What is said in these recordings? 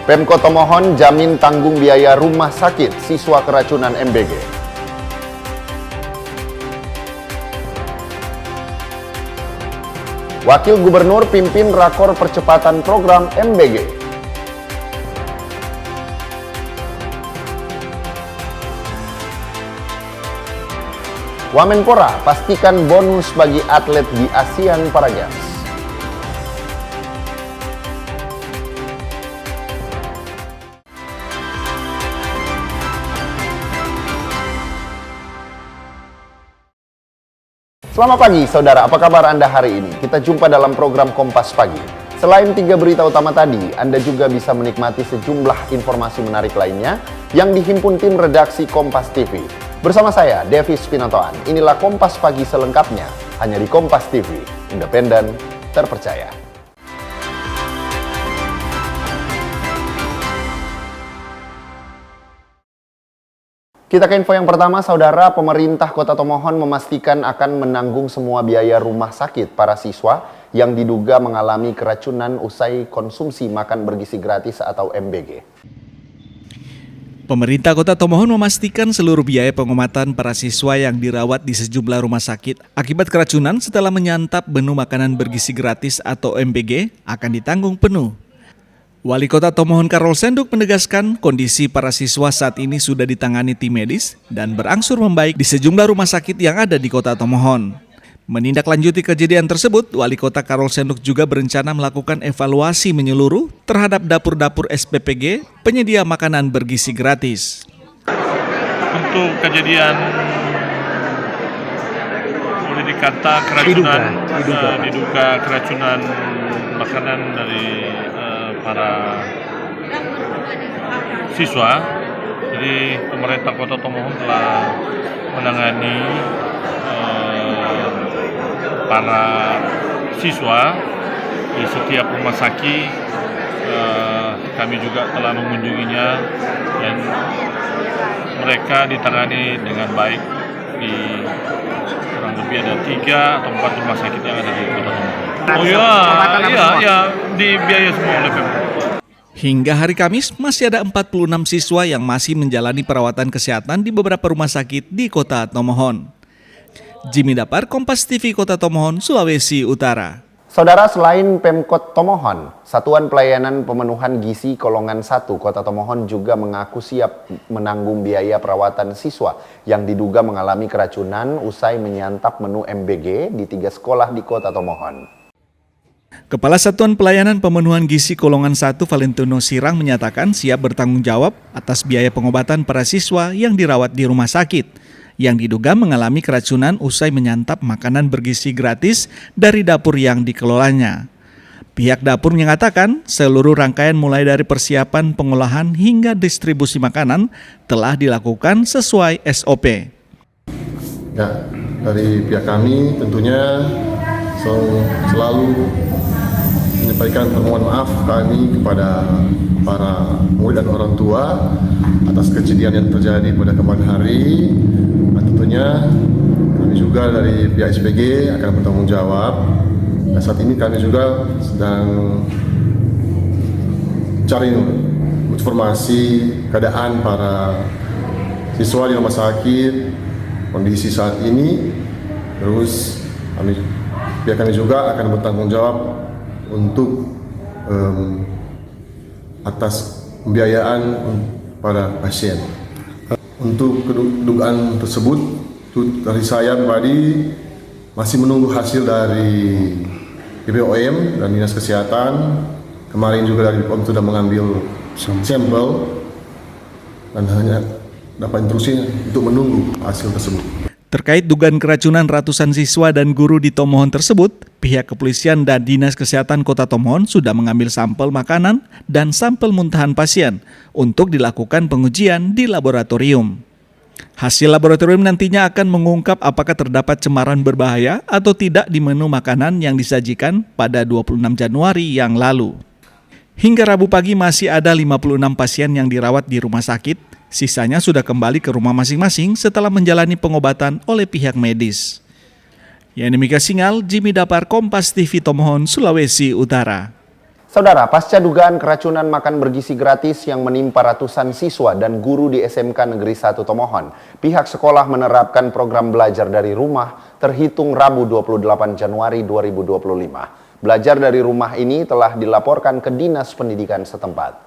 Pemkot Tomohon jamin tanggung biaya rumah sakit siswa keracunan MBG. Wakil Gubernur pimpin rakor percepatan program MBG. Wamenpora pastikan bonus bagi atlet di ASEAN Para Games. Selamat pagi saudara, apa kabar Anda hari ini? Kita jumpa dalam program Kompas Pagi. Selain 3 berita utama tadi, Anda juga bisa menikmati sejumlah informasi menarik lainnya yang dihimpun tim redaksi Kompas TV. Bersama saya, Devis Pinatoan. Inilah Kompas Pagi selengkapnya, hanya di Kompas TV, independen, terpercaya. Kita ke info yang pertama, saudara. Pemerintah Kota Tomohon memastikan akan menanggung semua biaya rumah sakit para siswa yang diduga mengalami keracunan usai konsumsi makan bergizi gratis atau MBG. Pemerintah Kota Tomohon memastikan seluruh biaya pengobatan para siswa yang dirawat di sejumlah rumah sakit akibat keracunan setelah menyantap menu makanan bergizi gratis atau MBG akan ditanggung penuh. Wali Kota Tomohon Karol Senduk menegaskan kondisi para siswa saat ini sudah ditangani tim medis dan berangsur membaik di sejumlah rumah sakit yang ada di Kota Tomohon. Menindaklanjuti kejadian tersebut, Wali Kota Karol Senduk juga berencana melakukan evaluasi menyeluruh terhadap dapur-dapur SPPG penyedia makanan bergizi gratis. Untuk kejadian boleh dikata keracunan, diduga keracunan makanan dari para siswa. Jadi pemerintah Kota Tomohon telah menangani para siswa di setiap rumah sakit. Kami juga telah mengunjunginya dan mereka ditangani dengan baik di kurang lebih ada 3 atau 4 rumah sakit yang ada di Kota Tomohon. Oh iya, dibiayai semua oleh Pemkot. Hingga hari Kamis, masih ada 46 siswa yang masih menjalani perawatan kesehatan di beberapa rumah sakit di Kota Tomohon. Jimmy Dapar, Kompas TV Kota Tomohon, Sulawesi Utara. Saudara, selain Pemkot Tomohon, Satuan Pelayanan Pemenuhan Gizi Golongan 1 Kota Tomohon juga mengaku siap menanggung biaya perawatan siswa yang diduga mengalami keracunan usai menyantap menu MBG di 3 sekolah di Kota Tomohon. Kepala Satuan Pelayanan Pemenuhan Gizi Golongan 1 Valentino Sirang menyatakan siap bertanggung jawab atas biaya pengobatan para siswa yang dirawat di rumah sakit yang diduga mengalami keracunan usai menyantap makanan bergizi gratis dari dapur yang dikelolanya. Pihak dapur mengatakan seluruh rangkaian mulai dari persiapan pengolahan hingga distribusi makanan telah dilakukan sesuai SOP. Ya, dari pihak kami tentunya selalu menyampaikan permohonan maaf kami kepada para murid dan orang tua atas kejadian yang terjadi pada kemarin hari. Dan tentunya kami juga dari pihak SPG akan bertanggung jawab. Dan saat ini kami juga sedang cari informasi keadaan para siswa di rumah sakit, kondisi saat ini. Terus pihak kami juga akan bertanggung jawab untuk atas pembiayaan pada pasien. Untuk kedugaan tersebut, dari saya pribadi masih menunggu hasil dari BPOM dan Dinas Kesehatan. Kemarin juga dari BPOM sudah mengambil sampel dan hanya dapat instruksi untuk menunggu hasil tersebut. Terkait dugaan keracunan ratusan siswa dan guru di Tomohon tersebut, pihak kepolisian dan Dinas Kesehatan Kota Tomohon sudah mengambil sampel makanan dan sampel muntahan pasien untuk dilakukan pengujian di laboratorium. Hasil laboratorium nantinya akan mengungkap apakah terdapat cemaran berbahaya atau tidak di menu makanan yang disajikan pada 26 Januari yang lalu. Hingga Rabu pagi masih ada 56 pasien yang dirawat di rumah sakit. Sisanya sudah kembali ke rumah masing-masing setelah menjalani pengobatan oleh pihak medis. Yang demikian Singal, Jimmy Dapar, Kompas TV Tomohon, Sulawesi Utara. Saudara, pasca dugaan keracunan makan bergizi gratis yang menimpa ratusan siswa dan guru di SMK Negeri 1 Tomohon, pihak sekolah menerapkan program belajar dari rumah terhitung Rabu 28 Januari 2025. Belajar dari rumah ini telah dilaporkan ke Dinas Pendidikan setempat.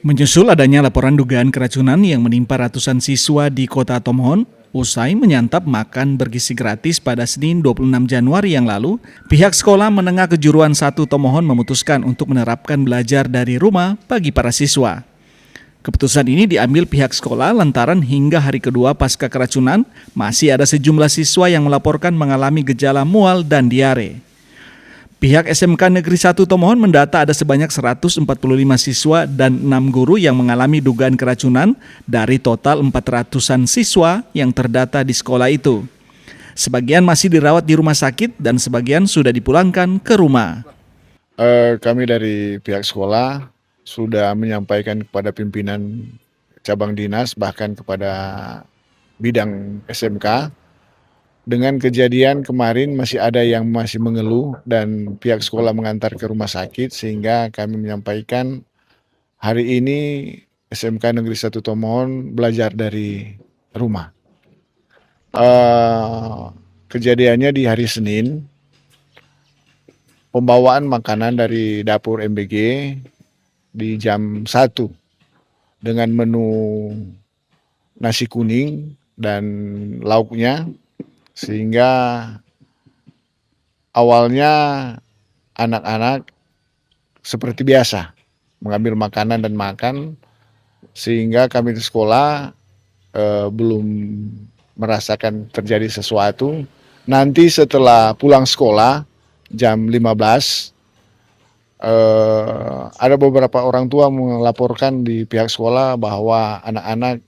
Menyusul adanya laporan dugaan keracunan yang menimpa ratusan siswa di Kota Tomohon, usai menyantap makan bergizi gratis pada Senin 26 Januari yang lalu, pihak Sekolah Menengah Kejuruan 1 Tomohon memutuskan untuk menerapkan belajar dari rumah bagi para siswa. Keputusan ini diambil pihak sekolah lantaran hingga hari kedua pasca keracunan, masih ada sejumlah siswa yang melaporkan mengalami gejala mual dan diare. Pihak SMK Negeri 1 Tomohon mendata ada sebanyak 145 siswa dan 6 guru yang mengalami dugaan keracunan dari total 400-an siswa yang terdata di sekolah itu. Sebagian masih dirawat di rumah sakit dan sebagian sudah dipulangkan ke rumah. Kami dari pihak sekolah sudah menyampaikan kepada pimpinan cabang dinas bahkan kepada bidang SMK. Dengan kejadian kemarin masih ada yang masih mengeluh dan pihak sekolah mengantar ke rumah sakit sehingga kami menyampaikan hari ini SMK Negeri 1 Tomohon belajar dari rumah. Kejadiannya di hari Senin, pembawaan makanan dari dapur MBG di jam 1 dengan menu nasi kuning dan lauknya. Sehingga awalnya anak-anak seperti biasa mengambil makanan dan makan, sehingga kami di sekolah belum merasakan terjadi sesuatu. Nanti setelah pulang sekolah jam 15, ada beberapa orang tua melaporkan di pihak sekolah bahwa anak-anak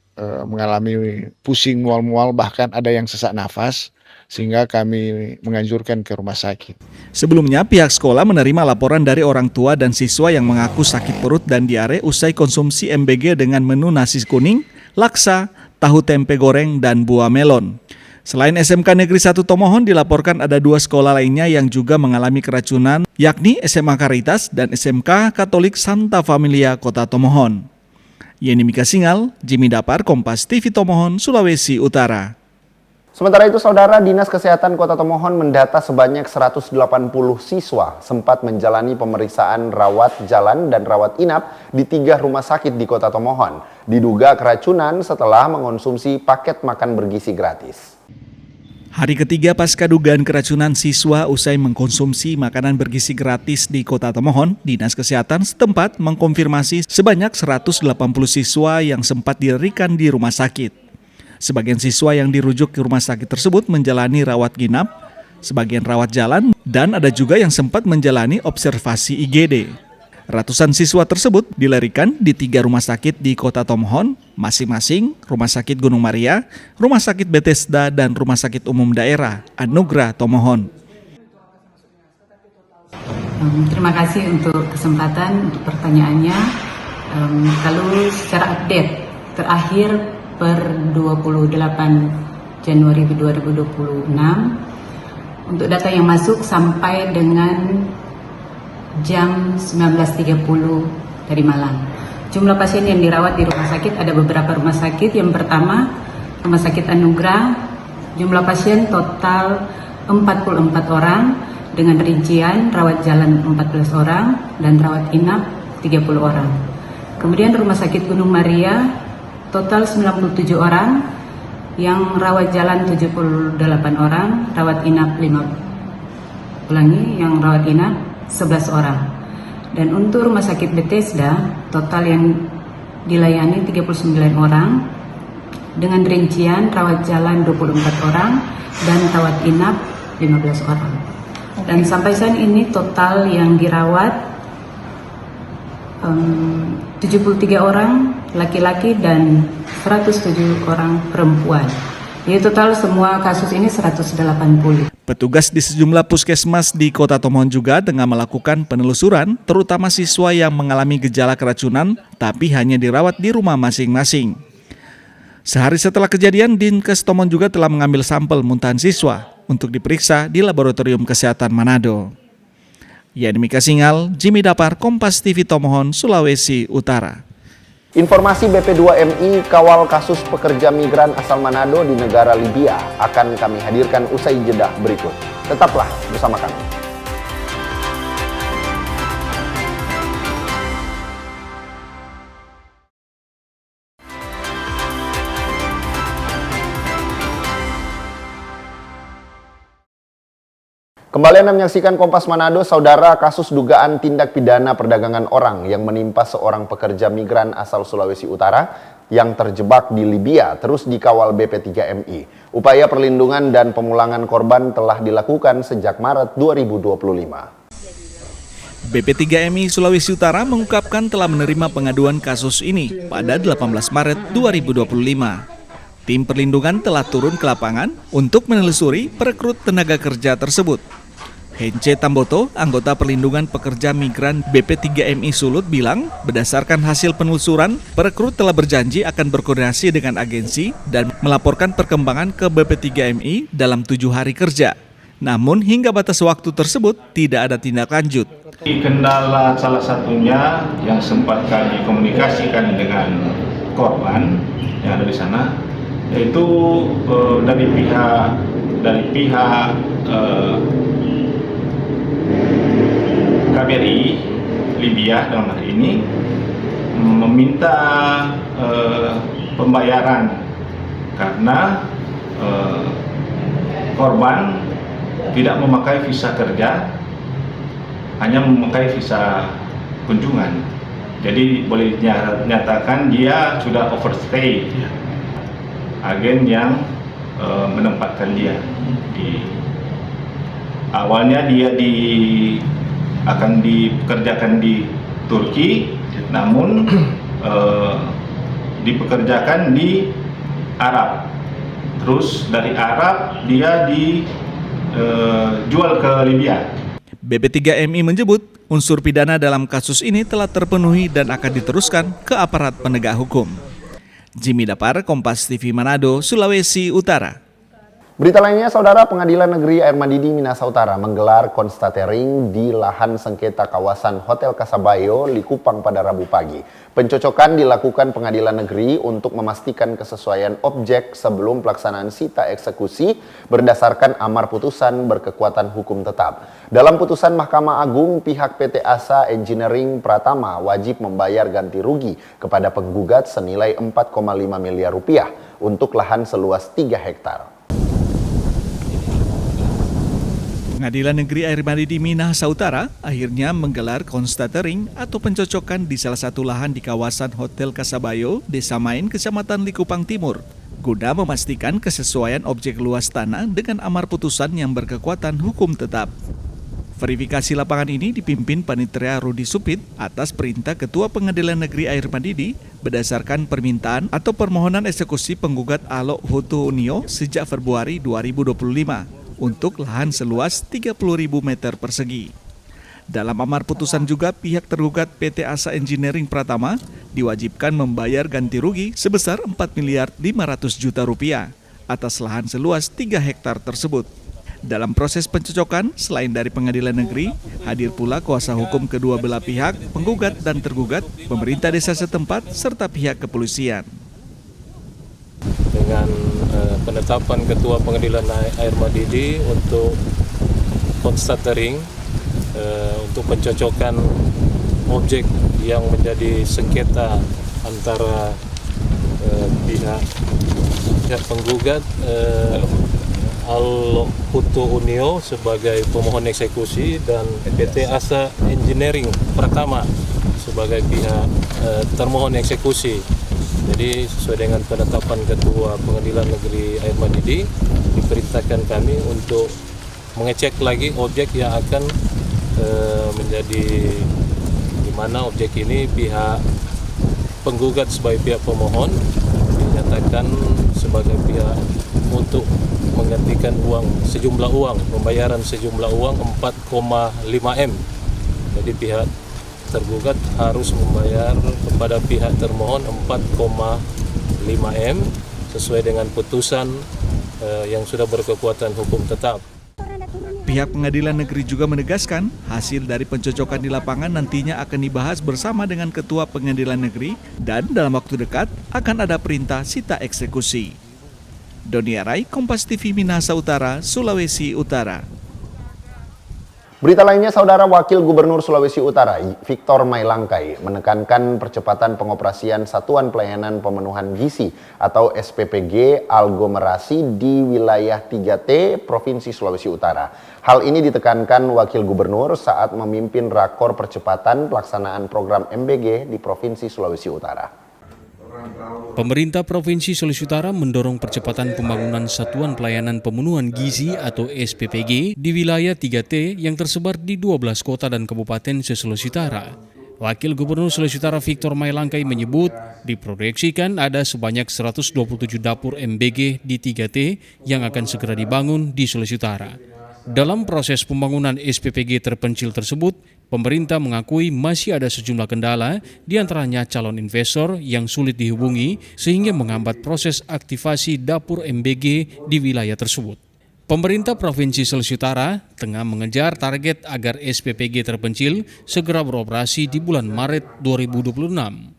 mengalami pusing, mual-mual, bahkan ada yang sesak nafas. Sehingga kami menganjurkan ke rumah sakit. Sebelumnya, pihak sekolah menerima laporan dari orang tua dan siswa yang mengaku sakit perut dan diare usai konsumsi MBG dengan menu nasi kuning, laksa, tahu tempe goreng, dan buah melon. Selain SMK Negeri 1 Tomohon, dilaporkan ada 2 sekolah lainnya yang juga mengalami keracunan, yakni SMA Karitas dan SMK Katolik Santa Familia Kota Tomohon. Yeni Mika Singal, Jimmy Dapar, Kompas TV Tomohon, Sulawesi Utara. Sementara itu, Saudara, Dinas Kesehatan Kota Tomohon mendata sebanyak 180 siswa sempat menjalani pemeriksaan rawat jalan dan rawat inap di 3 rumah sakit di Kota Tomohon. Diduga keracunan setelah mengonsumsi paket makan bergizi gratis. Hari ketiga pasca dugaan keracunan siswa usai mengkonsumsi makanan bergizi gratis di Kota Tomohon, Dinas Kesehatan setempat mengkonfirmasi sebanyak 180 siswa yang sempat dilarikan di rumah sakit. Sebagian siswa yang dirujuk ke rumah sakit tersebut menjalani rawat inap, sebagian rawat jalan, dan ada juga yang sempat menjalani observasi IGD. Ratusan siswa tersebut dilarikan di 3 rumah sakit di Kota Tomohon, masing-masing Rumah Sakit Gunung Maria, Rumah Sakit Bethesda, dan Rumah Sakit Umum Daerah Anugrah Tomohon. Terima kasih untuk kesempatan, untuk pertanyaannya. Kalau secara update terakhir per 28 Januari 2026, untuk data yang masuk sampai dengan jam 19.30 tadi malam. Jumlah pasien yang dirawat di rumah sakit ada beberapa rumah sakit. Yang pertama, Rumah Sakit Anugrah, jumlah pasien total 44 orang dengan rincian rawat jalan 14 orang dan rawat inap 30 orang. Kemudian Rumah Sakit Gunung Maria, total 97 orang, yang rawat jalan 78 orang, rawat inap 5. Yang rawat inap 11 orang. Dan untuk Rumah Sakit Bethesda, total yang dilayani 39 orang, dengan rincian rawat jalan 24 orang dan rawat inap 15 orang. Dan sampai saat ini total yang dirawat 73 orang laki-laki dan 107 orang perempuan. Jadi total semua kasus ini 180. Petugas di sejumlah puskesmas di Kota Tomohon juga tengah melakukan penelusuran, terutama siswa yang mengalami gejala keracunan tapi hanya dirawat di rumah masing-masing. Sehari setelah kejadian, Dinkes Tomohon juga telah mengambil sampel muntahan siswa untuk diperiksa di Laboratorium Kesehatan Manado. Yani Mika Singal, Jimmy Dapar, Kompas TV Tomohon, Sulawesi Utara. Informasi BP2MI kawal kasus pekerja migran asal Manado di negara Libya akan kami hadirkan usai jeda berikut. Tetaplah bersama kami. Kembali Anda menyaksikan Kompas Manado, Saudara. Kasus dugaan tindak pidana perdagangan orang yang menimpa seorang pekerja migran asal Sulawesi Utara yang terjebak di Libya terus dikawal BP3MI. Upaya perlindungan dan pemulangan korban telah dilakukan sejak Maret 2025. BP3MI Sulawesi Utara mengungkapkan telah menerima pengaduan kasus ini pada 18 Maret 2025. Tim perlindungan telah turun ke lapangan untuk menelusuri perekrut tenaga kerja tersebut. Hence Tamboto, anggota perlindungan pekerja migran BP3MI Sulut bilang, berdasarkan hasil penelusuran, perekrut telah berjanji akan berkoordinasi dengan agensi dan melaporkan perkembangan ke BP3MI dalam 7 hari kerja. Namun hingga batas waktu tersebut tidak ada tindak lanjut. Kendala salah satunya yang sempat kami komunikasikan dengan korban yang ada di sana, yaitu dari pihak KBRI Libya dalam hal ini meminta pembayaran karena korban tidak memakai visa kerja, hanya memakai visa kunjungan. Jadi boleh dinyatakan dia sudah overstay. Agen yang menempatkan dia awalnya dia akan dipekerjakan di Turki, namun dipekerjakan di Arab. Terus dari Arab dia dijual ke Libya. BP3MI menyebut unsur pidana dalam kasus ini telah terpenuhi dan akan diteruskan ke aparat penegak hukum. Jimmy Dapar, Kompas TV Manado, Sulawesi Utara. Berita lainnya, Saudara, Pengadilan Negeri Air Madidi Minahasa Utara menggelar konstatering di lahan sengketa kawasan Hotel Kasabayo, Likupang pada Rabu pagi. Pencocokan dilakukan Pengadilan Negeri untuk memastikan kesesuaian objek sebelum pelaksanaan sita eksekusi berdasarkan amar putusan berkekuatan hukum tetap. Dalam putusan Mahkamah Agung, pihak PT Asa Engineering Pratama wajib membayar ganti rugi kepada penggugat senilai 4,5 miliar rupiah untuk lahan seluas 3 hektar. Pengadilan Negeri Air Madidi Minahasa Utara akhirnya menggelar konstatering atau pencocokan di salah satu lahan di kawasan Hotel Kasabayo, Desa Main, Kecamatan Likupang Timur, guna memastikan kesesuaian objek luas tanah dengan amar putusan yang berkekuatan hukum tetap. Verifikasi lapangan ini dipimpin Panitera Rudi Supit atas perintah Ketua Pengadilan Negeri Air Madidi berdasarkan permintaan atau permohonan eksekusi penggugat Alok Hutu Unio sejak Februari 2025. Untuk lahan seluas 30.000 meter persegi. Dalam amar putusan juga pihak tergugat PT Asa Engineering Pratama diwajibkan membayar ganti rugi sebesar 4 miliar 500 juta rupiah atas lahan seluas 3 hektar tersebut. Dalam proses pencocokan, selain dari Pengadilan Negeri, hadir pula kuasa hukum kedua belah pihak, penggugat dan tergugat, pemerintah desa setempat, serta pihak kepolisian. Dengan penetapan Ketua Pengadilan Air Madidi untuk konstatering untuk pencocokan objek yang menjadi sengketa antara pihak penggugat Alok Hutu Unio sebagai pemohon eksekusi dan PT Asa Engineering Pratama sebagai pihak termohon eksekusi. Jadi sesuai dengan penetapan Ketua Pengadilan Negeri Air Madidi, diperintahkan kami untuk mengecek lagi objek yang akan menjadi di mana objek ini pihak penggugat sebagai pihak pemohon dinyatakan sebagai pihak untuk menggantikan sejumlah uang, pembayaran sejumlah uang 4,5 M. Jadi pihak tergugat harus membayar kepada pihak termohon 4,5 M sesuai dengan putusan yang sudah berkekuatan hukum tetap. Pihak pengadilan negeri juga menegaskan hasil dari pencocokan di lapangan nantinya akan dibahas bersama dengan Ketua Pengadilan Negeri dan dalam waktu dekat akan ada perintah sita eksekusi. Doni Arai, Kompas TV Minahasa Utara, Sulawesi Utara. Berita lainnya, Saudara Wakil Gubernur Sulawesi Utara, Victor Mailangkai, menekankan percepatan pengoperasian Satuan Pelayanan Pemenuhan Gizi atau SPPG aglomerasi di wilayah 3T Provinsi Sulawesi Utara. Hal ini ditekankan Wakil Gubernur saat memimpin rakor percepatan pelaksanaan program MBG di Provinsi Sulawesi Utara. Pemerintah Provinsi Sulawesi Utara mendorong percepatan pembangunan Satuan Pelayanan Pemenuhan Gizi atau SPPG di wilayah 3T yang tersebar di 12 kota dan kabupaten se-Sulawesi Utara. Wakil Gubernur Sulawesi Utara Victor Mailangkai menyebut diproyeksikan ada sebanyak 127 dapur MBG di 3T yang akan segera dibangun di Sulawesi Utara. Dalam proses pembangunan SPPG terpencil tersebut, pemerintah mengakui masih ada sejumlah kendala, diantaranya calon investor yang sulit dihubungi sehingga menghambat proses aktivasi dapur MBG di wilayah tersebut. Pemerintah Provinsi Sulawesi Utara tengah mengejar target agar SPPG terpencil segera beroperasi di bulan Maret 2026.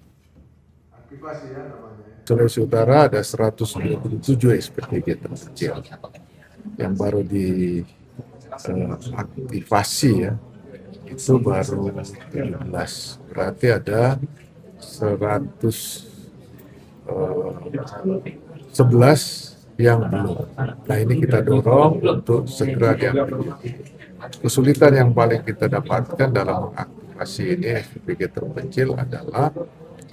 Sulawesi Utara ada 127 SPPG terpencil yang baru diaktifasi ya. Itu baru 17, berarti ada 111 yang belum. Nah ini kita dorong untuk segera diambil. Kesulitan yang paling kita dapatkan dalam mengaktifasi ini SPPG terpencil adalah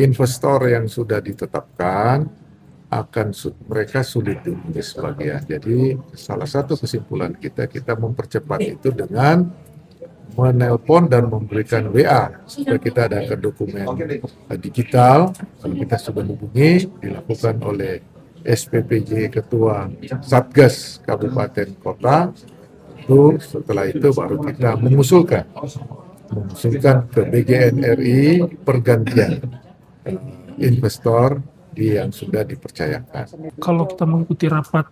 investor yang sudah ditetapkan mereka sulit dihubungi sebagian. Jadi salah satu kesimpulan kita mempercepat itu dengan menelpon dan memberikan WA supaya kita ada dokumen digital. Kalau kita sudah hubungi, dilakukan oleh SPPG Ketua Satgas Kabupaten Kota. Setelah itu baru kita mengusulkan ke BGN RI pergantian investor yang sudah dipercayakan. Kalau kita mengikuti rapat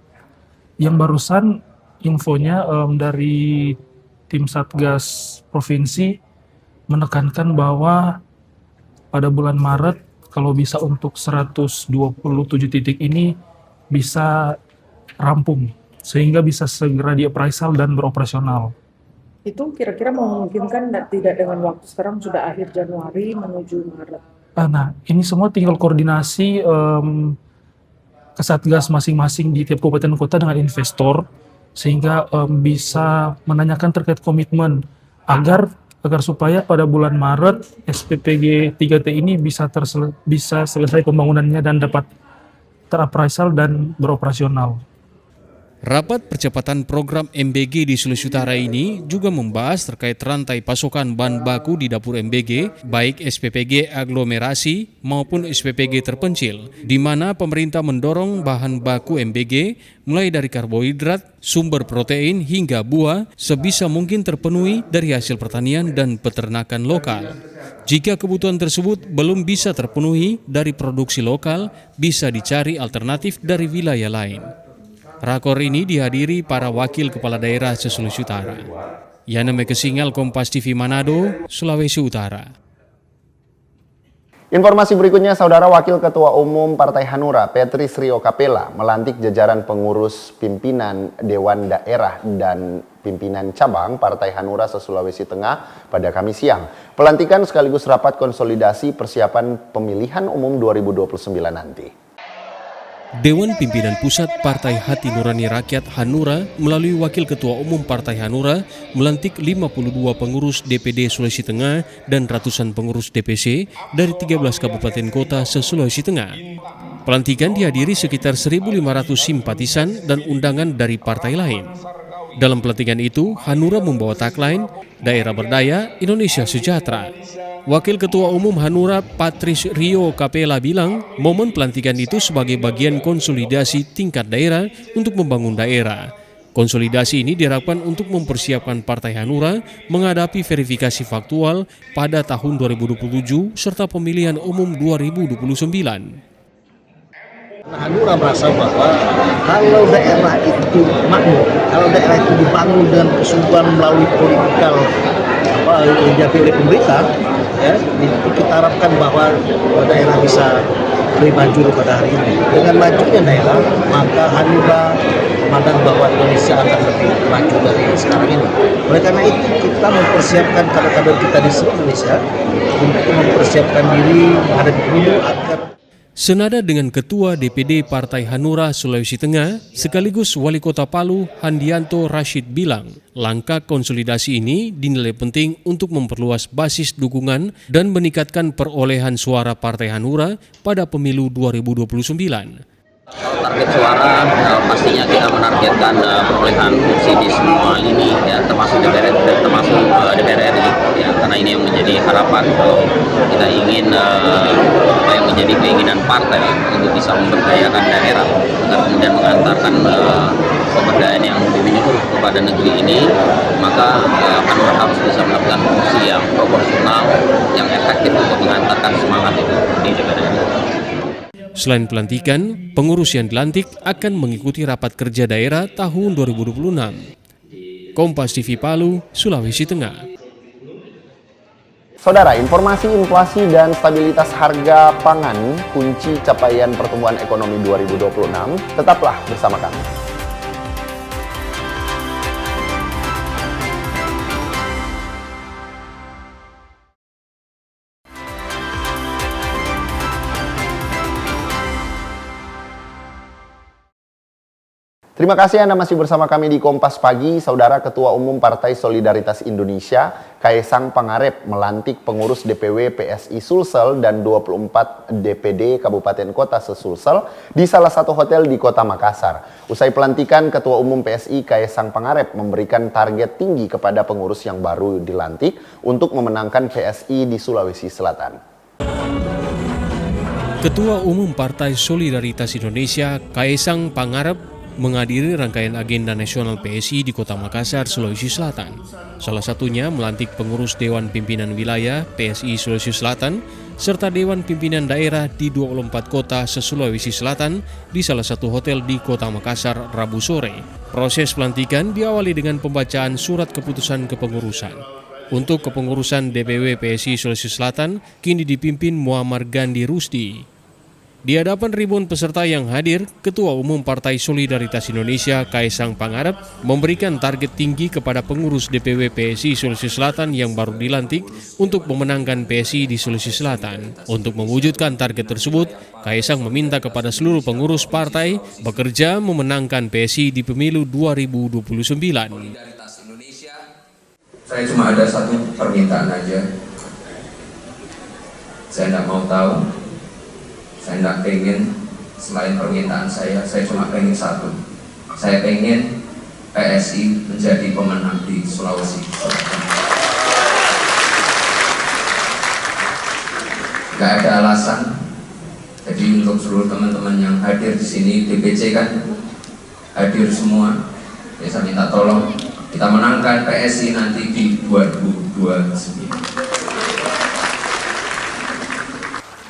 yang barusan, infonya dari tim Satgas Provinsi menekankan bahwa pada bulan Maret kalau bisa untuk 127 titik ini bisa rampung sehingga bisa segera dioperasional dan beroperasional. Itu kira-kira memungkinkan tidak dengan waktu sekarang sudah akhir Januari menuju Maret? Nah, ini semua tinggal koordinasi ke Satgas masing-masing di tiap kabupaten kota dengan investor sehingga bisa menanyakan terkait komitmen agar supaya pada bulan Maret SPPG 3T ini bisa selesai pembangunannya dan dapat teroperasional dan beroperasional. Rapat percepatan program MBG di Sulawesi Utara ini juga membahas terkait rantai pasokan bahan baku di dapur MBG, baik SPPG aglomerasi maupun SPPG terpencil, di mana pemerintah mendorong bahan baku MBG mulai dari karbohidrat, sumber protein hingga buah sebisa mungkin terpenuhi dari hasil pertanian dan peternakan lokal. Jika kebutuhan tersebut belum bisa terpenuhi dari produksi lokal, bisa dicari alternatif dari wilayah lain. Rakor ini dihadiri para wakil kepala daerah se-Sulawesi Utara. Yana Mekesingal, Kompas TV Manado, Sulawesi Utara. Informasi berikutnya, Saudara Wakil Ketua Umum Partai Hanura, Patrice Rio Capella, melantik jajaran pengurus pimpinan Dewan Daerah dan pimpinan cabang Partai Hanura se-Sulawesi Tengah pada Kamis siang. Pelantikan sekaligus rapat konsolidasi persiapan pemilihan umum 2029 nanti. Dewan Pimpinan Pusat Partai Hati Nurani Rakyat Hanura melalui Wakil Ketua Umum Partai Hanura melantik 52 pengurus DPD Sulawesi Tengah dan ratusan pengurus DPC dari 13 kabupaten kota se-Sulawesi Tengah. Pelantikan dihadiri sekitar 1.500 simpatisan dan undangan dari partai lain. Dalam pelantikan itu, Hanura membawa tagline Daerah Berdaya, Indonesia Sejahtera. Wakil Ketua Umum Hanura Patrice Rio Capella bilang momen pelantikan itu sebagai bagian konsolidasi tingkat daerah untuk membangun daerah. Konsolidasi ini diharapkan untuk mempersiapkan Partai Hanura menghadapi verifikasi faktual pada tahun 2027 serta pemilihan umum 2029. Hanura merasa bahwa kalau daerah itu makmur, kalau daerah itu dibangun dengan kesungguhan melalui politikal dijaga oleh pemerintah, ya, kita harapkan bahwa daerah bisa lebih maju daripada hari ini. Dengan majunya daerah, maka Hanura memandang bahwa Indonesia akan lebih maju dari sekarang ini. Oleh karena itu kita mempersiapkan kader-kader kita di seluruh Indonesia untuk mempersiapkan diri menghadapi pemilu agar. Senada dengan Ketua DPD Partai Hanura Sulawesi Tengah, sekaligus Wali Kota Palu, Handianto Rashid bilang, langkah konsolidasi ini dinilai penting untuk memperluas basis dukungan dan meningkatkan perolehan suara Partai Hanura pada pemilu 2029. Target suara pastinya kita menargetkan perolehan kursi di semua lini, ya, termasuk DPR RI, ya, karena ini yang menjadi harapan kalau kita ingin yang menjadi keinginan partai untuk bisa memberdayakan daerah agar kemudian mengantarkan pemberdayaan yang lebih menyeluruh kepada negeri ini, maka Hanura harus bisa melakukan fungsi yang proporsional, yang efektif untuk mengantarkan semangat itu di DPR RI. Selain pelantikan, pengurus yang dilantik akan mengikuti rapat kerja daerah tahun 2026. Kompas TV Palu, Sulawesi Tengah. Saudara, informasi inflasi dan stabilitas harga pangan kunci capaian pertumbuhan ekonomi 2026. Tetaplah bersama kami. Terima kasih Anda masih bersama kami di Kompas Pagi. Saudara, Ketua Umum Partai Solidaritas Indonesia, Kaesang Pangarep, melantik pengurus DPW PSI Sulsel dan 24 DPD Kabupaten Kota se-Sulsel di salah satu hotel di Kota Makassar. Usai pelantikan, Ketua Umum PSI Kaesang Pangarep memberikan target tinggi kepada pengurus yang baru dilantik untuk memenangkan PSI di Sulawesi Selatan. Ketua Umum Partai Solidaritas Indonesia, Kaesang Pangarep, menghadiri rangkaian agenda nasional PSI di Kota Makassar, Sulawesi Selatan. Salah satunya melantik pengurus Dewan Pimpinan Wilayah PSI Sulawesi Selatan serta Dewan Pimpinan Daerah di 24 kota se-Sulawesi Selatan di salah satu hotel di Kota Makassar Rabu sore. Proses pelantikan diawali dengan pembacaan surat keputusan kepengurusan. Untuk kepengurusan DPW PSI Sulawesi Selatan kini dipimpin Muammar Gandhi Rusdi. Di hadapan ribuan peserta yang hadir, Ketua Umum Partai Solidaritas Indonesia Kaesang Pangarep memberikan target tinggi kepada pengurus DPW PSI Sulawesi Selatan yang baru dilantik untuk memenangkan PSI di Sulawesi Selatan. Untuk mewujudkan target tersebut, Kaesang meminta kepada seluruh pengurus partai bekerja memenangkan PSI di pemilu 2029. Saya cuma ada satu permintaan aja. Saya tidak mau tahu. Saya tidak pengen selain permintaan saya cuma pengen satu. Saya pengen PSI menjadi pemenang di Sulawesi Selatan. Gak ada alasan. Jadi untuk seluruh teman-teman yang hadir di sini, DPC kan hadir semua. Ya, saya minta tolong kita menangkan PSI nanti di 2029.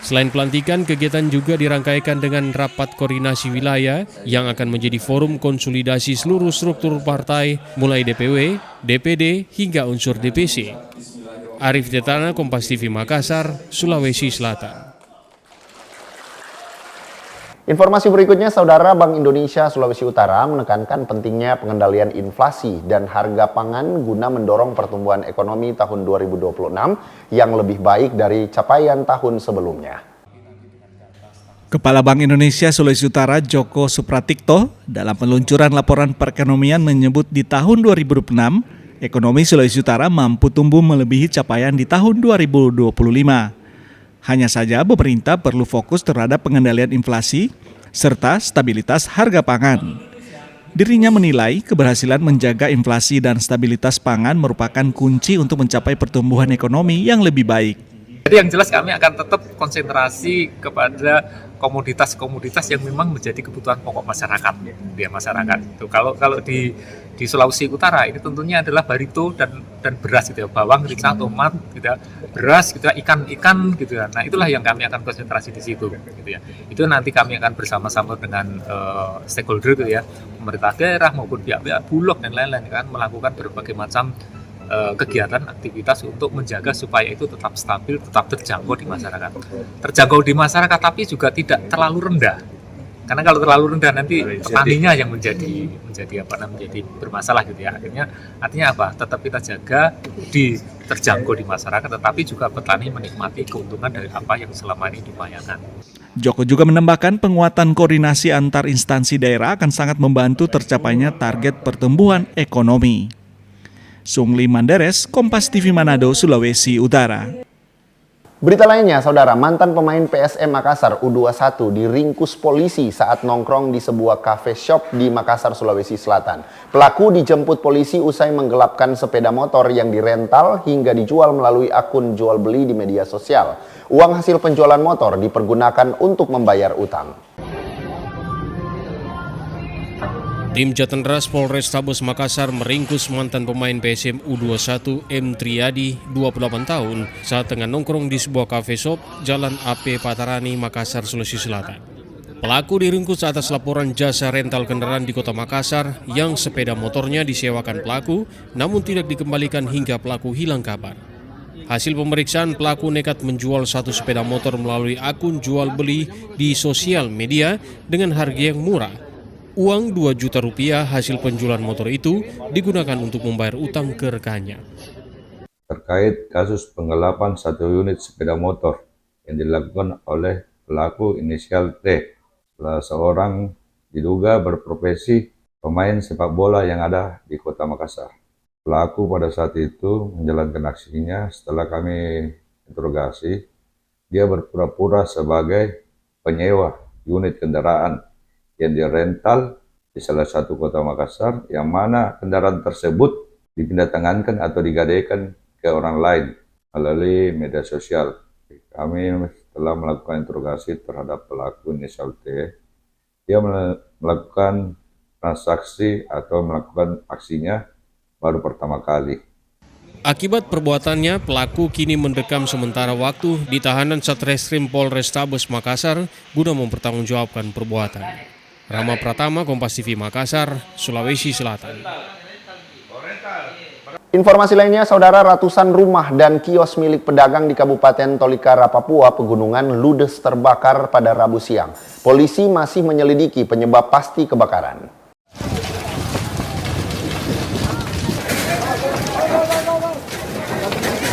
Selain pelantikan, kegiatan juga dirangkaikan dengan rapat koordinasi wilayah yang akan menjadi forum konsolidasi seluruh struktur partai mulai DPW, DPD hingga unsur DPC. Arif Detana, Kompas TV Makassar, Sulawesi Selatan. Informasi berikutnya, Saudara, Bank Indonesia Sulawesi Utara menekankan pentingnya pengendalian inflasi dan harga pangan guna mendorong pertumbuhan ekonomi tahun 2026 yang lebih baik dari capaian tahun sebelumnya. Kepala Bank Indonesia Sulawesi Utara Joko Supratikto dalam peluncuran laporan perekonomian menyebut di tahun 2026, ekonomi Sulawesi Utara mampu tumbuh melebihi capaian di tahun 2025. Hanya saja pemerintah perlu fokus terhadap pengendalian inflasi serta stabilitas harga pangan. Dirinya menilai keberhasilan menjaga inflasi dan stabilitas pangan merupakan kunci untuk mencapai pertumbuhan ekonomi yang lebih baik. Jadi yang jelas kami akan tetap konsentrasi kepada komoditas-komoditas yang memang menjadi kebutuhan pokok masyarakat, ya masyarakat. Itu kalau di Sulawesi Utara ini tentunya adalah barito dan beras gitu ya, bawang, merica, tomat, gitu ya, beras, gitu ya, ikan gitu ya. Nah itulah yang kami akan konsentrasi di situ, gitu ya. Itu nanti kami akan bersama-sama dengan stakeholder gitu ya, pemerintah daerah maupun pihak-pihak Bulog dan lain-lain kan melakukan berbagai macam kegiatan aktivitas untuk menjaga supaya itu tetap stabil, tetap terjangkau di masyarakat. Terjangkau di masyarakat tapi juga tidak terlalu rendah. Karena kalau terlalu rendah nanti petaninya yang menjadi bermasalah gitu ya. Artinya apa? Tetap kita jaga terjangkau di masyarakat, tetapi juga petani menikmati keuntungan dari apa yang selama ini diupayakan. Joko juga menambahkan penguatan koordinasi antar instansi daerah akan sangat membantu tercapainya target pertumbuhan ekonomi. Sungli Manderes, Kompas TV Manado, Sulawesi Utara. Berita lainnya, saudara, mantan pemain PSM Makassar U21 diringkus polisi saat nongkrong di sebuah cafe shop di Makassar, Sulawesi Selatan. Pelaku dijemput polisi usai menggelapkan sepeda motor yang dirental hingga dijual melalui akun jual beli di media sosial. Uang hasil penjualan motor dipergunakan untuk membayar utang. Tim Jatanras Polrestabes Makassar meringkus mantan pemain PSM U21 M. Triadi, 28 tahun, saat tengah nongkrong di sebuah cafe shop Jalan AP Patarani, Makassar, Sulawesi Selatan. Pelaku diringkus atas laporan jasa rental kendaraan di kota Makassar yang sepeda motornya disewakan pelaku, namun tidak dikembalikan hingga pelaku hilang kabar. Hasil pemeriksaan, pelaku nekat menjual satu sepeda motor melalui akun jual beli di sosial media dengan harga yang murah. Uang 2 juta rupiah hasil penjualan motor itu digunakan untuk membayar utang ke rekannya. Terkait kasus penggelapan satu unit sepeda motor yang dilakukan oleh pelaku inisial T, salah seorang diduga berprofesi pemain sepak bola yang ada di kota Makassar. Pelaku pada saat itu menjalankan aksinya. Setelah kami interogasi, dia berpura-pura sebagai penyewa unit kendaraan yang dirental di salah satu kota Makassar, yang mana kendaraan tersebut dipindahtangankan atau digadaikan ke orang lain melalui media sosial. Kami telah melakukan interogasi terhadap pelaku inisial T. Dia melakukan transaksi atau melakukan aksinya baru pertama kali. Akibat perbuatannya, pelaku kini mendekam sementara waktu di tahanan Satreskrim Polrestabes Makassar guna mempertanggungjawabkan perbuatan. Rama Pratama, Kompas TV Makassar, Sulawesi Selatan. Informasi lainnya, saudara, ratusan rumah dan kios milik pedagang di Kabupaten Tolikara, Papua Pegunungan ludes terbakar pada Rabu siang. Polisi masih menyelidiki penyebab pasti kebakaran.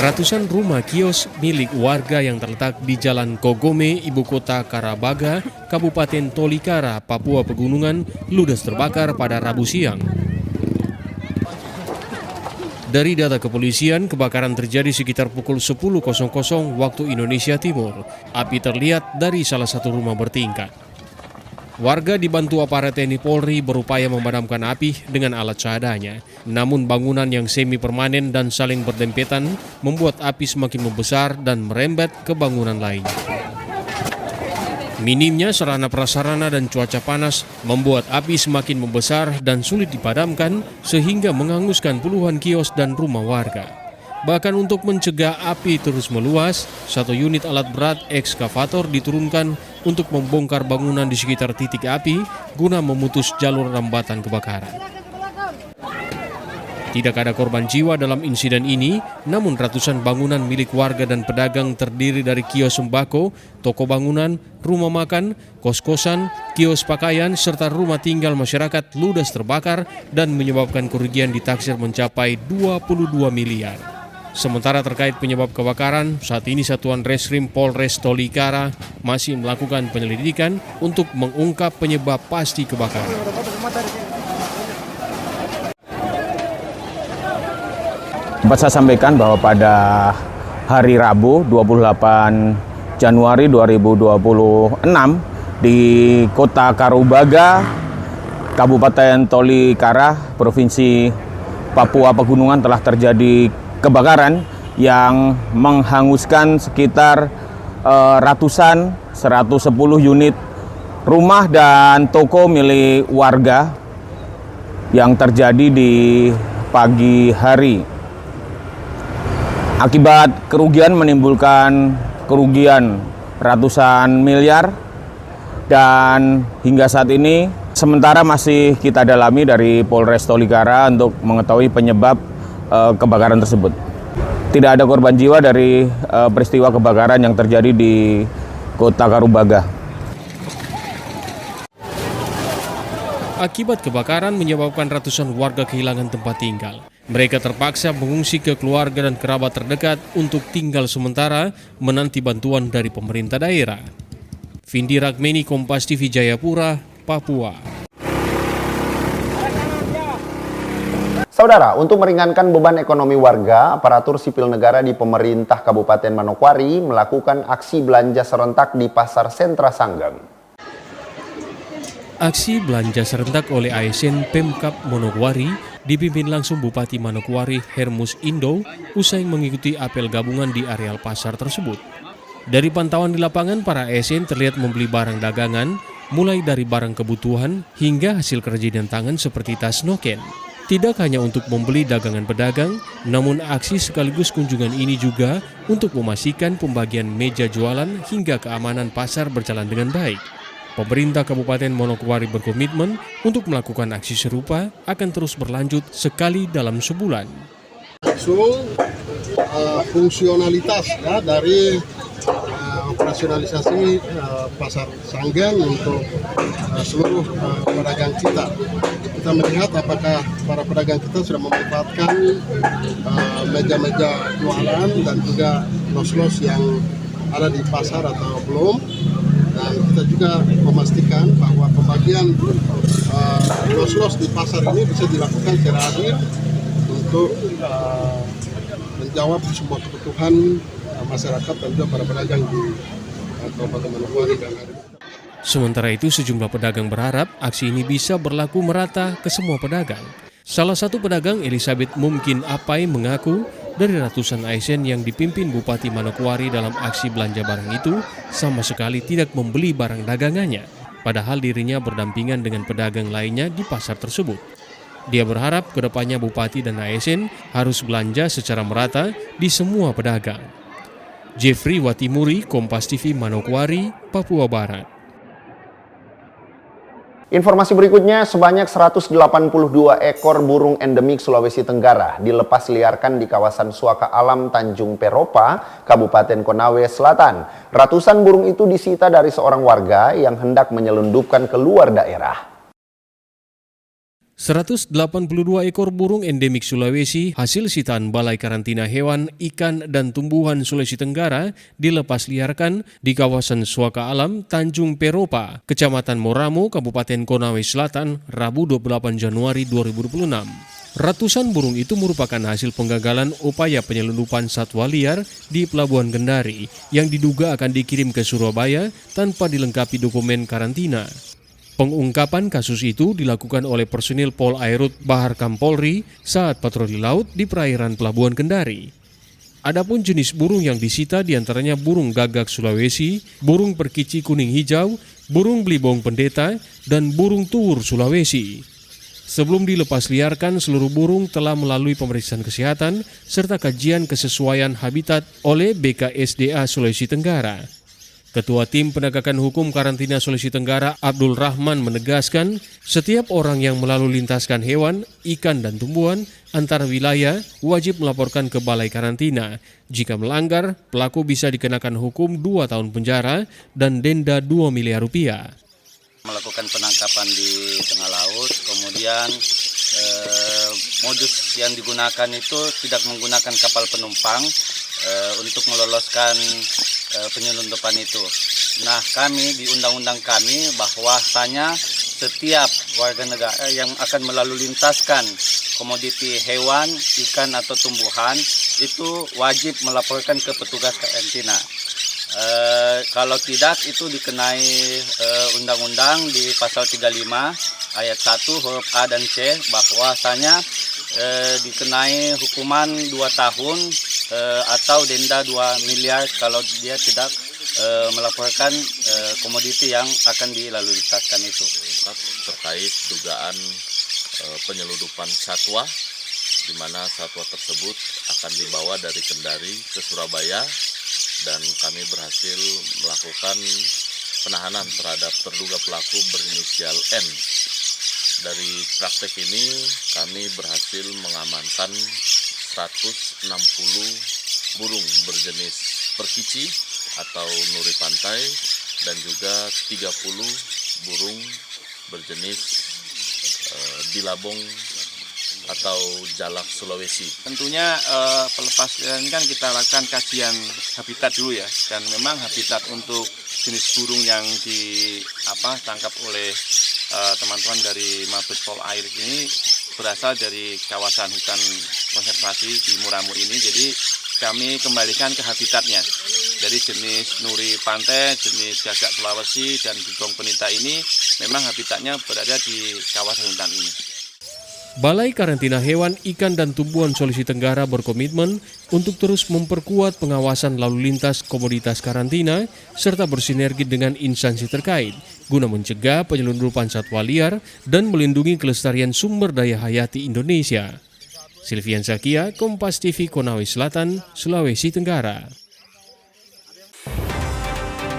Ratusan rumah kios milik warga yang terletak di Jalan Kogome, Ibu Kota Karabaga, Kabupaten Tolikara, Papua Pegunungan, ludes terbakar pada Rabu siang. Dari data kepolisian, kebakaran terjadi sekitar pukul 10.00 waktu Indonesia Timur. Api terlihat dari salah satu rumah bertingkat. Warga dibantu aparat TNI Polri berupaya memadamkan api dengan alat seadanya. Namun bangunan yang semi permanen dan saling berdempetan membuat api semakin membesar dan merembet ke bangunan lainnya. Minimnya sarana prasarana dan cuaca panas membuat api semakin membesar dan sulit dipadamkan sehingga menghanguskan puluhan kios dan rumah warga. Bahkan untuk mencegah api terus meluas, satu unit alat berat ekskavator diturunkan untuk membongkar bangunan di sekitar titik api guna memutus jalur rambatan kebakaran. Tidak ada korban jiwa dalam insiden ini, namun ratusan bangunan milik warga dan pedagang terdiri dari kios sembako, toko bangunan, rumah makan, kos-kosan, kios pakaian, serta rumah tinggal masyarakat ludes terbakar dan menyebabkan kerugian ditaksir mencapai 22 miliar. Sementara terkait penyebab kebakaran, saat ini Satuan Reskrim Polres Tolikara masih melakukan penyelidikan untuk mengungkap penyebab pasti kebakaran. Dapat saya sampaikan bahwa pada hari Rabu 28 Januari 2026 di Kota Karabaga, Kabupaten Tolikara, Provinsi Papua Pegunungan telah terjadi kebakaran yang menghanguskan sekitar ratusan 110 unit rumah dan toko milik warga yang terjadi di pagi hari. Akibat kerugian menimbulkan kerugian ratusan miliar, dan hingga saat ini sementara masih kita dalami dari Polres Tolikara untuk mengetahui penyebab kebakaran tersebut. Tidak ada korban jiwa dari peristiwa kebakaran yang terjadi di Kota Karubaga. Akibat kebakaran menyebabkan ratusan warga kehilangan tempat tinggal. Mereka terpaksa mengungsi ke keluarga dan kerabat terdekat untuk tinggal sementara menanti bantuan dari pemerintah daerah. Vindi Ragmeni, Kompas TV, Jayapura, Papua. Saudara, untuk meringankan beban ekonomi warga, aparatur sipil negara di pemerintah Kabupaten Manokwari melakukan aksi belanja serentak di Pasar Sentra Sanggeng. Aksi belanja serentak oleh ASN Pemkab Manokwari dipimpin langsung Bupati Manokwari Hermus Indo usai mengikuti apel gabungan di areal pasar tersebut. Dari pantauan di lapangan, para ASN terlihat membeli barang dagangan, mulai dari barang kebutuhan hingga hasil kerajinan tangan seperti tas noken. Tidak hanya untuk membeli dagangan pedagang, namun aksi sekaligus kunjungan ini juga untuk memastikan pembagian meja jualan hingga keamanan pasar berjalan dengan baik. Pemerintah Kabupaten Manokwari berkomitmen untuk melakukan aksi serupa akan terus berlanjut sekali dalam sebulan. Fungsionalitas ya, dari operasionalisasi pasar Sanggeng untuk seluruh pedagang kita. Kita melihat apakah para pedagang kita sudah memanfaatkan meja-meja jualan dan juga los-los yang ada di pasar atau belum. Dan kita juga memastikan bahwa pembagian los-los di pasar ini bisa dilakukan secara adil untuk menjawab semua kebutuhan masyarakat dan juga para pedagang di Kabupaten Manokwari dan hari. Sementara itu, sejumlah pedagang berharap aksi ini bisa berlaku merata ke semua pedagang. Salah satu pedagang, Elizabeth Mumkin Apai, mengaku dari ratusan ASN yang dipimpin Bupati Manokwari dalam aksi belanja barang itu sama sekali tidak membeli barang dagangannya, padahal dirinya berdampingan dengan pedagang lainnya di pasar tersebut. Dia berharap kedepannya Bupati dan ASN harus belanja secara merata di semua pedagang. Jeffrey Watimuri, Kompas TV, Manokwari, Papua Barat. Informasi berikutnya, sebanyak 182 ekor burung endemik Sulawesi Tenggara dilepas liarkan di kawasan Suaka Alam Tanjung Peropa, Kabupaten Konawe Selatan. Ratusan burung itu disita dari seorang warga yang hendak menyelundupkan ke luar daerah. 182 ekor burung endemik Sulawesi hasil sitaan Balai Karantina Hewan, Ikan, dan Tumbuhan Sulawesi Tenggara dilepas liarkan di kawasan Suaka Alam, Tanjung Peropa, Kecamatan Moramo, Kabupaten Konawe Selatan, Rabu 28 Januari 2026. Ratusan burung itu merupakan hasil penggagalan upaya penyelundupan satwa liar di Pelabuhan Kendari yang diduga akan dikirim ke Surabaya tanpa dilengkapi dokumen karantina. Pengungkapan kasus itu dilakukan oleh personil Pol Airut Bahar Kampolri saat patroli laut di perairan Pelabuhan Kendari. Adapun jenis burung yang disita diantaranya burung gagak Sulawesi, burung perkici kuning hijau, burung belibong pendeta, dan burung tuwur Sulawesi. Sebelum dilepas liarkan, seluruh burung telah melalui pemeriksaan kesehatan serta kajian kesesuaian habitat oleh BKSDA Sulawesi Tenggara. Ketua Tim Penegakan Hukum Karantina Sulawesi Tenggara, Abdul Rahman, menegaskan setiap orang yang melalui lintaskan hewan, ikan, dan tumbuhan antar wilayah wajib melaporkan ke Balai Karantina. Jika melanggar, pelaku bisa dikenakan hukum 2 tahun penjara dan denda 2 miliar rupiah. Melakukan penangkapan di tengah laut, kemudian modus yang digunakan itu tidak menggunakan kapal penumpang untuk meloloskan penyelundupan itu. Nah, kami di undang-undang kami bahwasanya setiap warga negara yang akan melalui lintaskan komoditi hewan, ikan atau tumbuhan itu wajib melaporkan ke petugas karantina. Kalau tidak itu dikenai undang-undang di pasal 35 ayat 1 huruf A dan C bahwasanya dikenai hukuman 2 tahun atau denda 2 miliar kalau dia tidak melaporkan komoditi yang akan dilalu lintaskan itu. Terkait dugaan penyeludupan satwa, di mana satwa tersebut akan dibawa dari Kendari ke Surabaya, dan kami berhasil melakukan penahanan terhadap terduga pelaku berinisial N. Dari praktek ini kami berhasil mengamankan 160 burung berjenis perkici atau nuri pantai dan juga 30 burung berjenis bilabong atau jalak Sulawesi. Tentunya pelepasliaran kan kita lakukan kajian habitat dulu ya, dan memang habitat untuk jenis burung yang ditangkap oleh teman-teman dari Mabes Pol Air ini berasal dari kawasan hutan konservasi di Muramu ini. Jadi kami kembalikan ke habitatnya dari jenis nuri pantai, jenis gagak Sulawesi dan dugong penita ini memang habitatnya berada di kawasan hutan ini. Balai Karantina Hewan, Ikan, dan Tumbuhan Sulawesi Tenggara berkomitmen untuk terus memperkuat pengawasan lalu lintas komoditas karantina serta bersinergi dengan instansi terkait guna mencegah penyelundupan satwa liar dan melindungi kelestarian sumber daya hayati Indonesia. Silvian Zakia, Kompas TV, Konawe Selatan, Sulawesi Tenggara.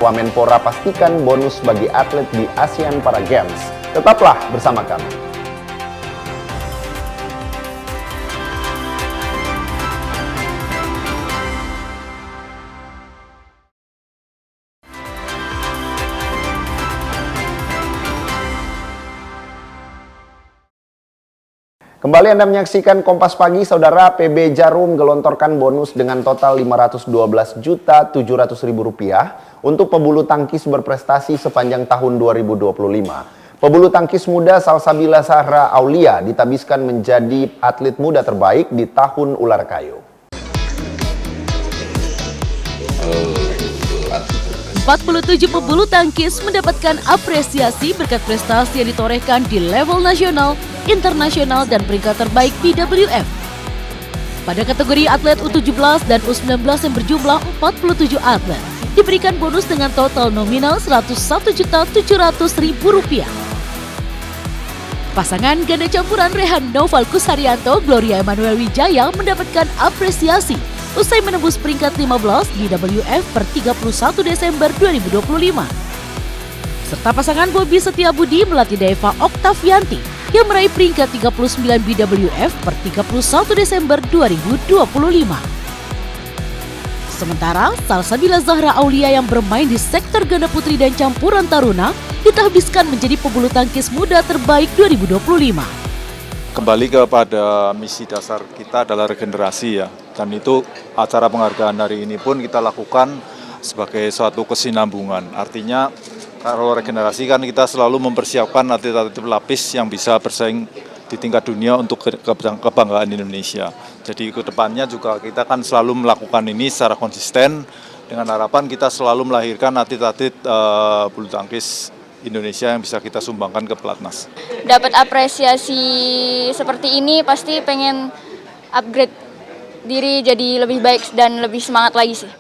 Wamenpora pastikan bonus bagi atlet di ASEAN Para Games. Tetaplah bersama kami. Kembali Anda menyaksikan Kompas Pagi, Saudara. PB Jarum gelontorkan bonus dengan total Rp512.700.000 untuk pebulu tangkis berprestasi sepanjang tahun 2025. Pebulu tangkis muda Salsabila Zahra Aulia ditabiskan menjadi atlet muda terbaik di tahun ular kayu. 47 pebulu tangkis mendapatkan apresiasi berkat prestasi yang ditorehkan di level nasional, internasional, dan peringkat terbaik BWF. Pada kategori atlet U17 dan U19 yang berjumlah 47 atlet, diberikan bonus dengan total nominal Rp101.700.000. Pasangan ganda campuran Rehan Noval Kusharyanto, Gloria Emanuel Wijaya mendapatkan apresiasi usai menembus peringkat 15 BWF per 31 Desember 2025. Serta pasangan Bobby Setiabudi melatih Deva Oktavianti yang meraih peringkat 39 BWF per 31 Desember 2025. Sementara Salsabila Zahra Aulia yang bermain di sektor ganda putri dan campuran taruna ditahbiskan menjadi pebulu tangkis muda terbaik 2025. Kembali kepada misi dasar kita adalah regenerasi ya, dan itu acara penghargaan hari ini pun kita lakukan sebagai suatu kesinambungan. Artinya kalau regenerasi kan kita selalu mempersiapkan atlet-atlet pelapis yang bisa bersaing di tingkat dunia untuk kebanggaan Indonesia. Jadi ke depannya juga kita kan selalu melakukan ini secara konsisten dengan harapan kita selalu melahirkan atlet-atlet bulu tangkis Indonesia yang bisa kita sumbangkan ke pelatnas. Dapat apresiasi seperti ini pasti pengen upgrade diri jadi lebih baik dan lebih semangat lagi sih.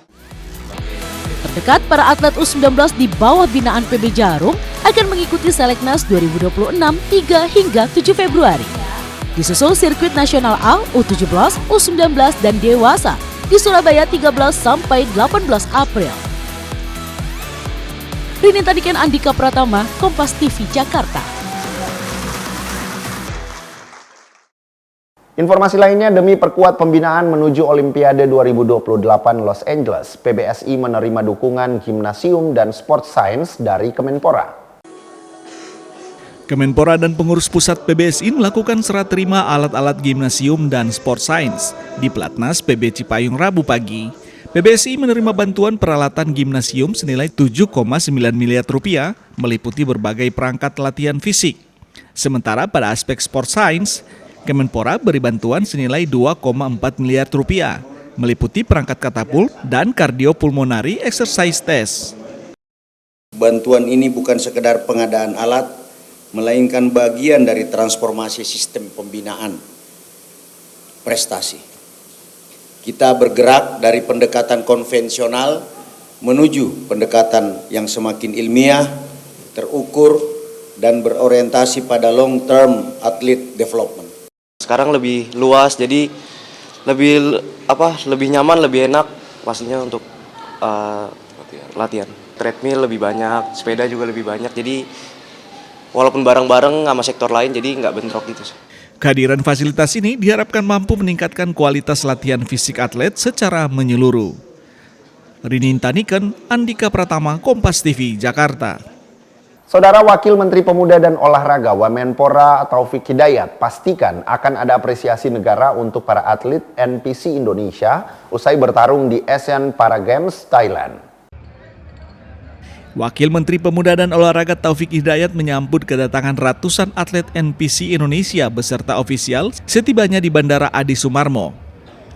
Terdekat, para atlet U19 di bawah binaan PB Jarum akan mengikuti Seleknas 2026 3 hingga 7 Februari. Disusul sirkuit nasional A, U17, U19, dan Dewasa di Surabaya 13 sampai 18 April. Rinita Diken, Andika Pratama, Kompas TV, Jakarta. Informasi lainnya, demi perkuat pembinaan menuju Olimpiade 2028 Los Angeles, PBSI menerima dukungan Gimnasium dan Sport Science dari Kemenpora. Kemenpora dan pengurus pusat PBSI melakukan serah terima alat-alat Gimnasium dan Sport Science di Pelatnas PB Cipayung Rabu pagi. PBSI menerima bantuan peralatan gimnasium senilai Rp7,9 miliar meliputi berbagai perangkat latihan fisik. Sementara pada aspek sport science, Kemenpora beri bantuan senilai Rp2,4 miliar meliputi perangkat katapult dan kardiopulmonary exercise test. Bantuan ini bukan sekedar pengadaan alat, melainkan bagian dari transformasi sistem pembinaan prestasi. Kita bergerak dari pendekatan konvensional menuju pendekatan yang semakin ilmiah, terukur, dan berorientasi pada long term athlete development. Sekarang lebih luas, jadi lebih nyaman, lebih enak pastinya untuk latihan. Treadmill lebih banyak, sepeda juga lebih banyak, jadi walaupun bareng-bareng sama sektor lain, jadi nggak bentrok gitu sih. Kehadiran fasilitas ini diharapkan mampu meningkatkan kualitas latihan fisik atlet secara menyeluruh. Rini Taniken, Andika Pratama, Kompas TV, Jakarta. Saudara Wakil Menteri Pemuda dan Olahraga Wamenpora Taufik Hidayat pastikan akan ada apresiasi negara untuk para atlet NPC Indonesia usai bertarung di Asian Para Games Thailand. Wakil Menteri Pemuda dan Olahraga Taufik Hidayat menyambut kedatangan ratusan atlet NPC Indonesia beserta ofisial setibanya di Bandara Adi Sumarmo.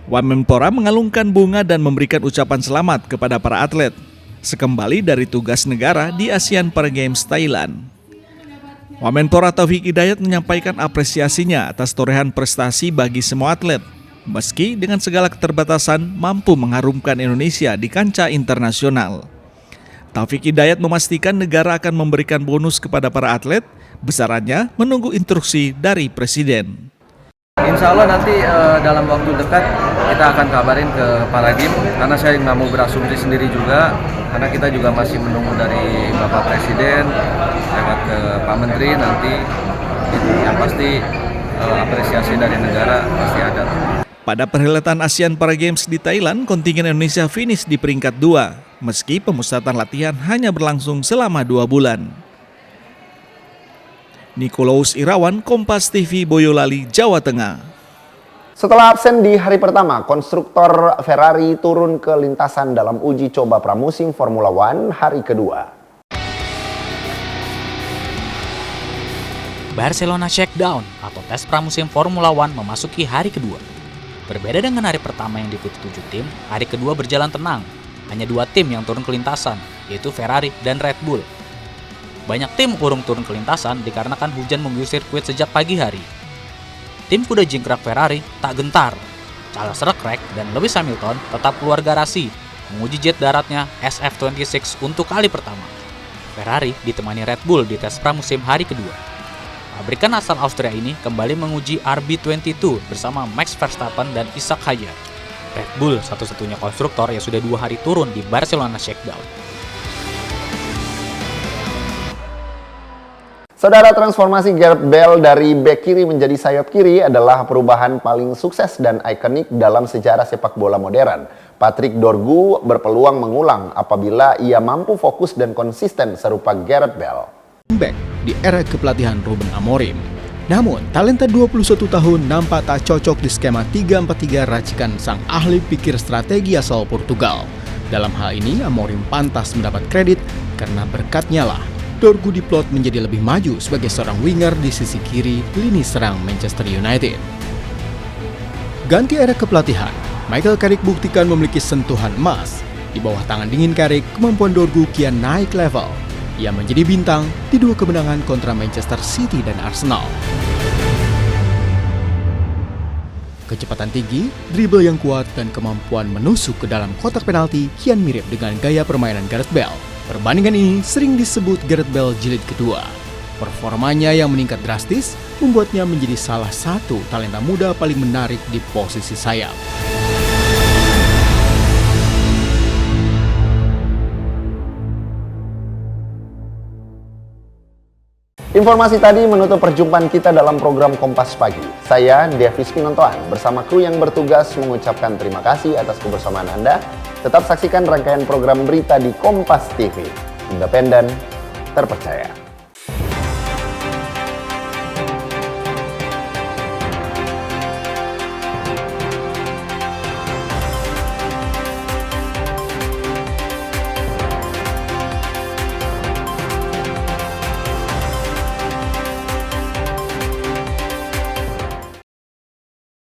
Wamenpora mengalungkan bunga dan memberikan ucapan selamat kepada para atlet sekembali dari tugas negara di Asian Para Games Thailand. Wamenpora Taufik Hidayat menyampaikan apresiasinya atas torehan prestasi bagi semua atlet, meski dengan segala keterbatasan mampu mengharumkan Indonesia di kancah internasional. Taufik Hidayat memastikan negara akan memberikan bonus kepada para atlet, besarannya menunggu instruksi dari Presiden. Insya Allah nanti dalam waktu dekat kita akan kabarin ke Paradim, karena saya nggak mau berasumsi sendiri juga, karena kita juga masih menunggu dari Bapak Presiden, lewat ke Pak Menteri nanti, yang pasti apresiasi dari negara pasti ada. Pada perhelatan Asian Para Games di Thailand, kontingen Indonesia finish di peringkat 2, meski pemusatan latihan hanya berlangsung selama 2 bulan. Nikolaus Irawan, Kompas TV, Boyolali, Jawa Tengah. Setelah absen di hari pertama, konstruktor Ferrari turun ke lintasan dalam uji coba pramusim Formula One hari kedua. Barcelona Shakedown atau tes pramusim Formula One memasuki hari kedua. Berbeda dengan hari pertama yang diikuti 7 tim, hari kedua berjalan tenang. Hanya 2 tim yang turun ke lintasan, yaitu Ferrari dan Red Bull. Banyak tim urung turun ke lintasan dikarenakan hujan mengguyur sirkuit sejak pagi hari. Tim kuda jingkrak Ferrari tak gentar. Charles Leclerc dan Lewis Hamilton tetap keluar garasi, menguji jet daratnya SF26 untuk kali pertama. Ferrari ditemani Red Bull di tes pramusim hari kedua. Pabrikan asal Austria ini kembali menguji RB22 bersama Max Verstappen dan Isaac Hayat. Red Bull satu-satunya konstruktor yang sudah 2 hari turun di Barcelona Shakedown. Saudara, transformasi Gareth Bale dari bek kiri menjadi sayap kiri adalah perubahan paling sukses dan ikonik dalam sejarah sepak bola modern. Patrick Dorgu berpeluang mengulang apabila ia mampu fokus dan konsisten serupa Gareth Bale. Back di era kepelatihan Ruben Amorim. Namun, talenta 21 tahun nampak tak cocok di skema 3-4-3 racikan sang ahli pikir strategi asal Portugal. Dalam hal ini, Amorim pantas mendapat kredit karena berkatnya lah Dorgu diplot menjadi lebih maju sebagai seorang winger di sisi kiri lini serang Manchester United. Ganti era kepelatihan, Michael Carrick buktikan memiliki sentuhan emas. Di bawah tangan dingin Carrick, kemampuan Dorgu kian naik level. Ia menjadi bintang di 2 kemenangan kontra Manchester City dan Arsenal. Kecepatan tinggi, dribble yang kuat, dan kemampuan menusuk ke dalam kotak penalti kian mirip dengan gaya permainan Gareth Bale. Perbandingan ini sering disebut Gareth Bale jilid kedua. Performanya yang meningkat drastis membuatnya menjadi salah satu talenta muda paling menarik di posisi sayap. Informasi tadi menutup perjumpaan kita dalam program Kompas Pagi. Saya Davis Pinontoan bersama kru yang bertugas mengucapkan terima kasih atas kebersamaan Anda. Tetap saksikan rangkaian program berita di Kompas TV. Independen, terpercaya.